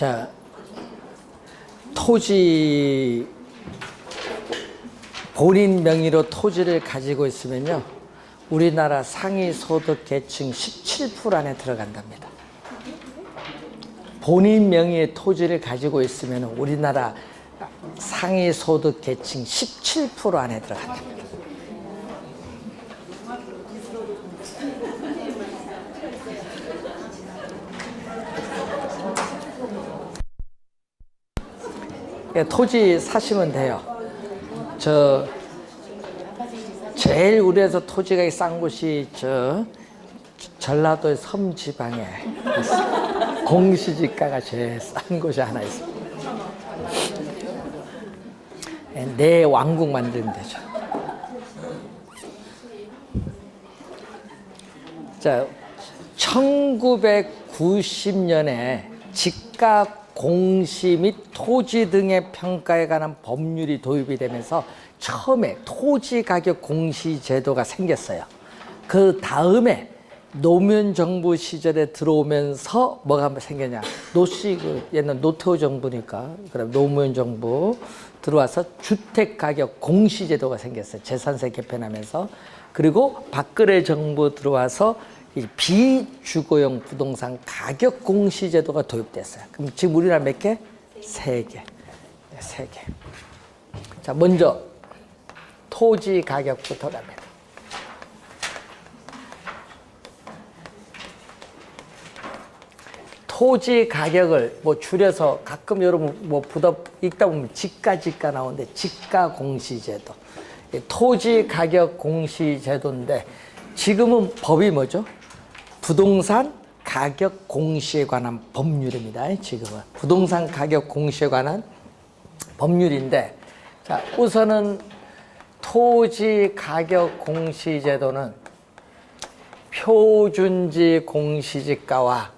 자, 토지, 본인 명의로 토지를 가지고 있으면요, 우리나라 상위 소득 계층 17% 안에 들어간답니다. 본인 명의의 토지를 가지고 있으면 우리나라 상위 소득 계층 17% 안에 들어간답니다. 토지 사시면 돼요. 제일 우리에서 토지가 싼 곳이 전라도의 섬지방에 있어요. 공시지가가 제일 싼 곳이 하나 있습니다. 내 왕국 만들면 되죠. 자, 1990년에 집가 공시 및 토지 등의 평가에 관한 법률이 도입이 되면서 처음에 토지 가격 공시 제도가 생겼어요. 그 다음에 노무현 정부 시절에 들어오면서 뭐가 생겼냐? 옛날 노태우 정부니까, 그럼 노무현 정부 들어와서 주택 가격 공시 제도가 생겼어요. 재산세 개편하면서. 그리고 박근혜 정부 들어와서 이 비주거용 부동산 가격 공시 제도가 도입됐어요. 그럼 지금 우리나라 몇 개? 3개. 3개. 자, 먼저 토지 가격부터 갑니다. 토지 가격을 줄여서 가끔 여러분 읽다 보면 지가 나오는데 지가 공시 제도. 토지 가격 공시 제도인데 지금은 법이 뭐죠? 부동산 가격 공시에 관한 법률입니다. 지금은 부동산 가격 공시에 관한 법률인데, 자, 우선은 토지 가격 공시 제도는 표준지 공시지가와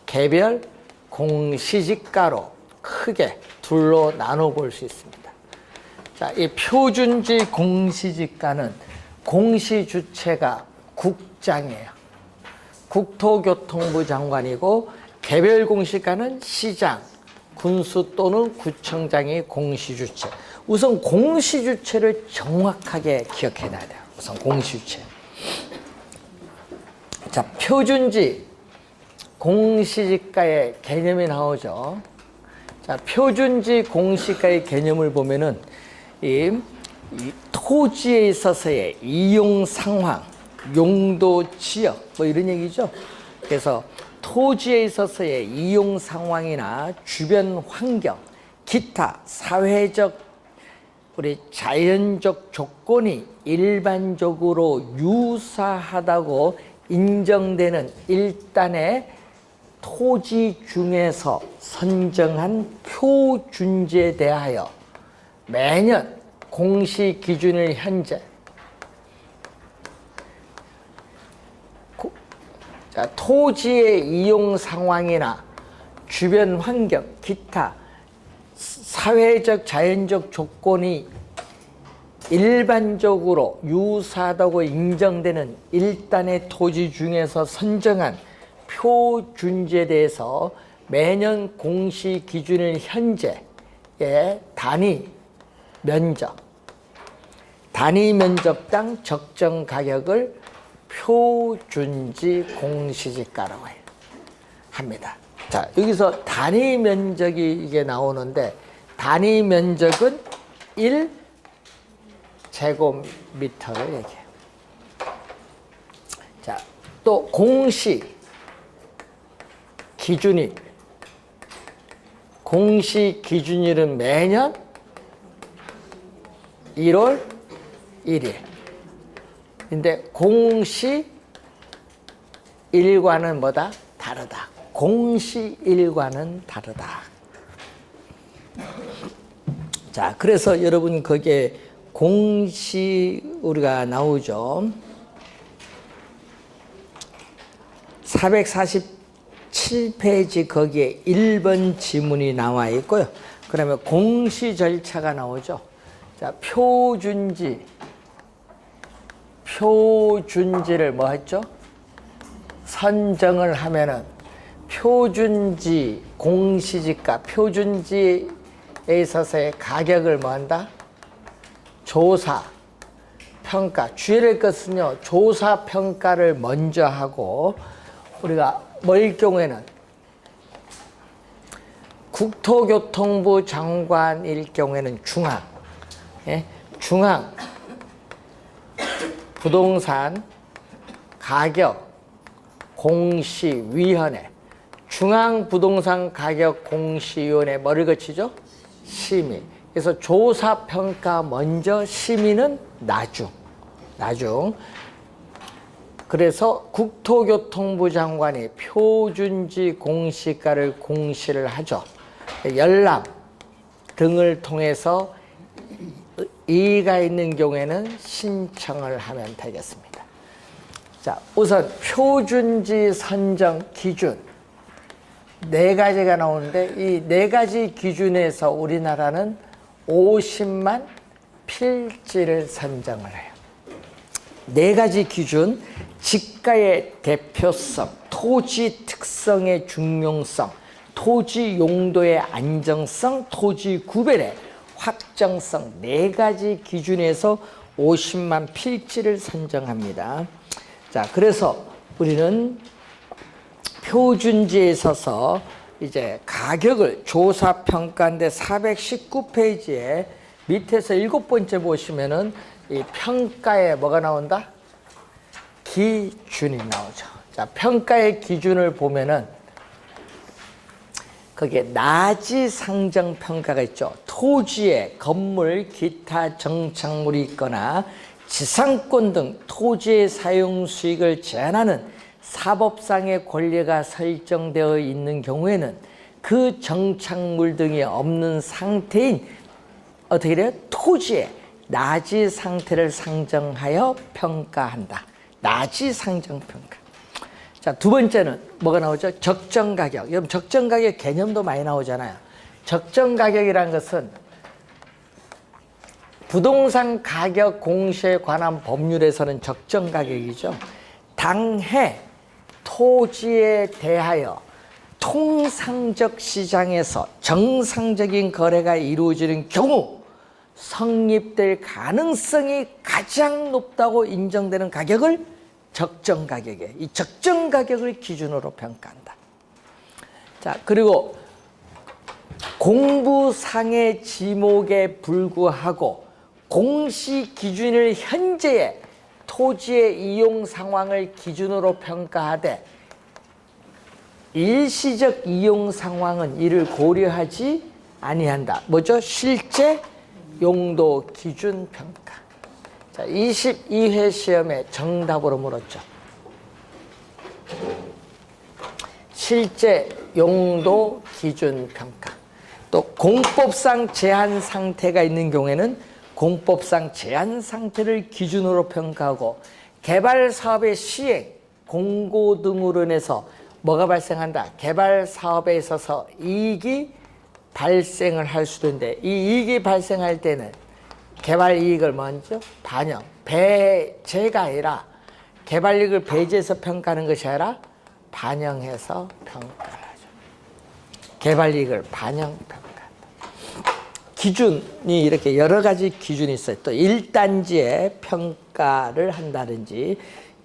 개별 공시지가로 크게 둘로 나눠 볼 수 있습니다. 자, 이 표준지 공시지가는 공시 주체가 국장이에요. 국토교통부 장관이고, 개별 공시가는 시장, 군수 또는 구청장이 공시 주체. 우선 공시 주체를 정확하게 기억해 놔야 돼요. 우선 공시 주체. 자, 표준지 공시지가의 개념이 나오죠. 자, 표준지 공시가의 개념을 보면은 이 토지에 있어서의 이용 상황, 용도 지역 이런 얘기죠. 그래서 토지에 있어서의 이용 상황이나 주변 환경, 기타 사회적 우리 자연적 조건이 일반적으로 유사하다고 인정되는 일단의 토지 중에서 선정한 표준지에 대하여 매년 공시 기준일 현재 토지의 이용 상황이나 주변 환경, 기타 사회적 자연적 조건이 일반적으로 유사하다고 인정되는 일단의 토지 중에서 선정한 표준지에 대해서 매년 공시 기준일 현재의 단위 면적당 적정 가격을 표준지 공시지가라고 합니다. 자, 여기서 단위 면적이 이게 나오는데, 단위 면적은 1제곱미터를 얘기해요. 자, 또 공시 기준일은 매년 1월 1일. 근데 공시 일과는 뭐다? 다르다. 공시 일과는 다르다. 자, 그래서 여러분 거기에 공시 우리가 나오죠. 447페이지 거기에 1번 지문이 나와 있고요. 그러면 공시 절차가 나오죠. 자, 표준지를 뭐 했죠? 선정을 하면은 표준지, 공시지가, 표준지에 있어서의 가격을 뭐 한다? 조사, 평가. 주의할 것은요, 조사, 평가를 먼저 하고, 우리가 뭐일 경우에는 국토교통부 장관일 경우에는 중앙, 예? 중앙 부동산 가격 공시위원회, 중앙부동산가격공시위원회 뭐를 거치죠? 심의. 그래서 조사평가 먼저, 심의는 나중. 그래서 국토교통부 장관이 표준지 공시가를 공시를 하죠. 열람 등을 통해서 이의가 있는 경우에는 신청을 하면 되겠습니다. 자, 우선 표준지 선정 기준 4가지가 나오는데, 이 4가지 기준에서 우리나라는 50만 필지를 선정을 해요. 4가지 기준, 지가의 대표성, 토지 특성의 중요성, 토지 용도의 안정성, 토지 구별의 확정성, 4가지 기준에서 50만 필지를 선정합니다. 자, 그래서 우리는 표준지에 있어서 이제 가격을 조사평가인데 419페이지에 밑에서 7번째 보시면은 이 평가에 뭐가 나온다? 기준이 나오죠. 자, 평가의 기준을 보면은 거기에 나지 상정 평가가 있죠. 토지에 건물, 기타 정착물이 있거나 지상권 등 토지의 사용 수익을 제한하는 사법상의 권리가 설정되어 있는 경우에는 그 정착물 등이 없는 상태인 어떻게 돼요? 토지의 나지 상태를 상정하여 평가한다. 나지 상정 평가. 자, 2번째는 뭐가 나오죠? 적정 가격. 여러분, 적정 가격 개념도 많이 나오잖아요. 적정 가격이라는 것은 부동산 가격 공시에 관한 법률에서는 적정 가격이죠. 당해 토지에 대하여 통상적 시장에서 정상적인 거래가 이루어지는 경우 성립될 가능성이 가장 높다고 인정되는 가격을 적정 가격이에요. 이 적정 가격을 기준으로 평가한다. 자, 그리고 공부상의 지목에 불구하고 공시 기준을 현재의 토지의 이용 상황을 기준으로 평가하되 일시적 이용 상황은 이를 고려하지 아니한다. 뭐죠? 실제 용도 기준 평가. 자, 22회 시험에 정답으로 물었죠. 실제 용도 기준 평가. 또 공법상 제한 상태가 있는 경우에는 공법상 제한 상태를 기준으로 평가하고 개발 사업의 시행, 공고 등으로 인해서 뭐가 발생한다? 개발 사업에 있어서 이익이 발생을 할 수도 있는데 이 이익이 발생할 때는 개발 이익을 먼저 반영, 배제가 아니라 개발 이익을 배제해서 평가하는 것이 아니라 반영해서 평가를 하죠. 개발 이익을 반영 평가. 기준이 이렇게 여러 가지 기준이 있어요. 또 1단지에 평가를 한다든지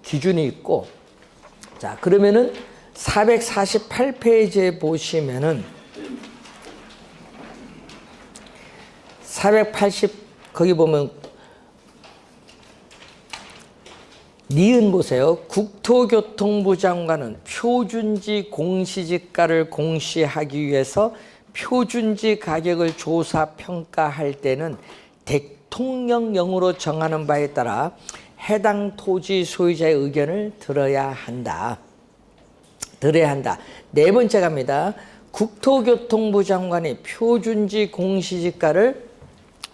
기준이 있고, 자, 그러면은 448페이지에 보시면은 480 거기 보면 니은 보세요. 국토교통부 장관은 표준지 공시지가를 공시하기 위해서 표준지 가격을 조사 평가할 때는 대통령령으로 정하는 바에 따라 해당 토지 소유자의 의견을 들어야 한다. 4번째 갑니다. 국토교통부 장관이 표준지 공시지가를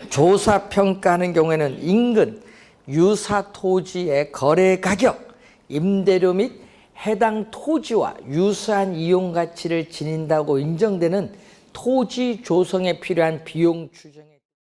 조사 평가하는 경우에는 인근 유사 토지의 거래 가격, 임대료 및 해당 토지와 유사한 이용 가치를 지닌다고 인정되는 토지 조성에 필요한 비용 추정에